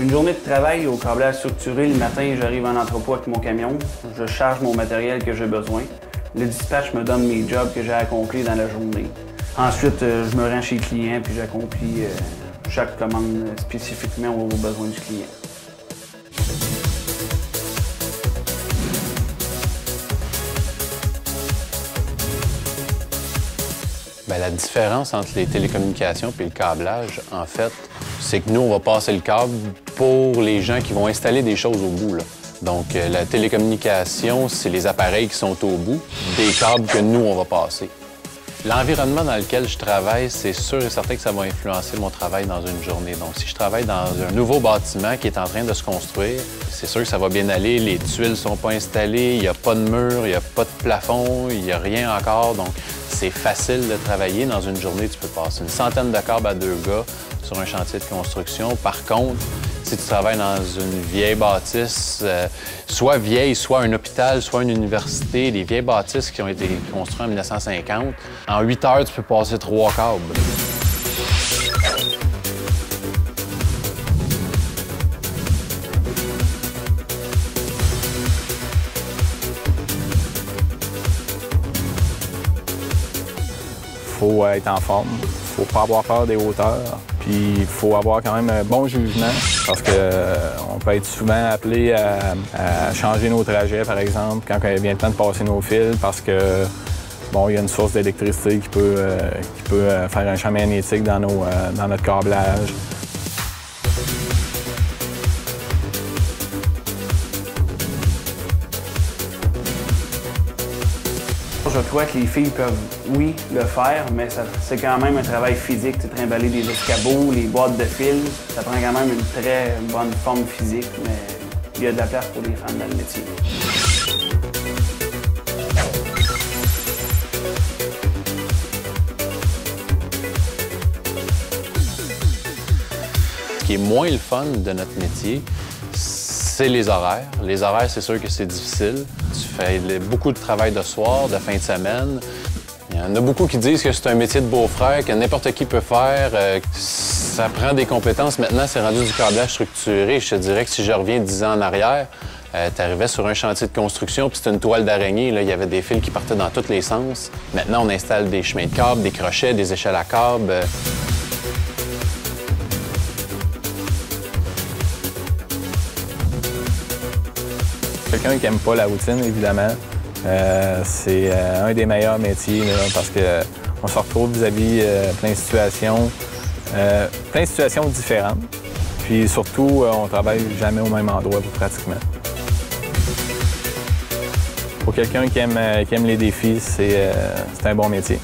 Une journée de travail au câblage structuré, le matin, j'arrive en entrepôt avec mon camion, je charge mon matériel que j'ai besoin. Le dispatch me donne mes jobs que j'ai accomplis dans la journée. Ensuite, je me rends chez le client puis j'accomplis chaque commande spécifiquement aux besoins du client. Bien, la différence entre les télécommunications et le câblage, en fait, c'est que nous, on va passer le câble pour les gens qui vont installer des choses au bout, là. Donc, la télécommunication, c'est les appareils qui sont au bout des câbles que nous, on va passer. L'environnement dans lequel je travaille, c'est sûr et certain que ça va influencer mon travail dans une journée. Donc, si je travaille dans un nouveau bâtiment qui est en train de se construire, c'est sûr que ça va bien aller. Les tuiles ne sont pas installées, il n'y a pas de mur, il n'y a pas de plafond, il n'y a rien encore. Donc, c'est facile de travailler. Dans une journée, tu peux passer une centaine de câbles à 2 gars sur un chantier de construction. Par contre, si tu travailles dans une vieille bâtisse, soit vieille, soit un hôpital, soit une université, les vieilles bâtisses qui ont été construites en 1950, en 8 heures, tu peux passer 3 câbles. Il faut être en forme, il ne faut pas avoir peur des hauteurs, puis il faut avoir quand même un bon jugement parce qu'on peut être souvent appelé à changer nos trajets, par exemple, quand il vient le temps de passer nos fils parce que bon, il y a une source d'électricité qui peut faire un champ magnétique dans notre câblage. Je crois que les filles peuvent, oui, le faire, mais c'est quand même un travail physique. Tu sais, trimballer des escabeaux, les boîtes de fil, ça prend quand même une très bonne forme physique, mais il y a de la place pour les femmes dans le métier. Ce qui est moins le fun de notre métier, c'est les horaires. Les horaires, c'est sûr que c'est difficile. Tu fais beaucoup de travail de soir, de fin de semaine. Il y en a beaucoup qui disent que c'est un métier de beau-frère, que n'importe qui peut faire. Ça prend des compétences. Maintenant, c'est rendu du câblage structuré. Je te dirais que si je reviens 10 ans en arrière, tu arrivais sur un chantier de construction, puis c'était une toile d'araignée. Il y avait des fils qui partaient dans tous les sens. Maintenant, on installe des chemins de câbles, des crochets, des échelles à câbles. Quelqu'un qui n'aime pas la routine, évidemment, c'est un des meilleurs métiers là, parce qu'on se retrouve vis-à-vis plein de situations différentes. Puis surtout, on travaille jamais au même endroit pratiquement. Pour quelqu'un qui aime les défis, c'est un bon métier.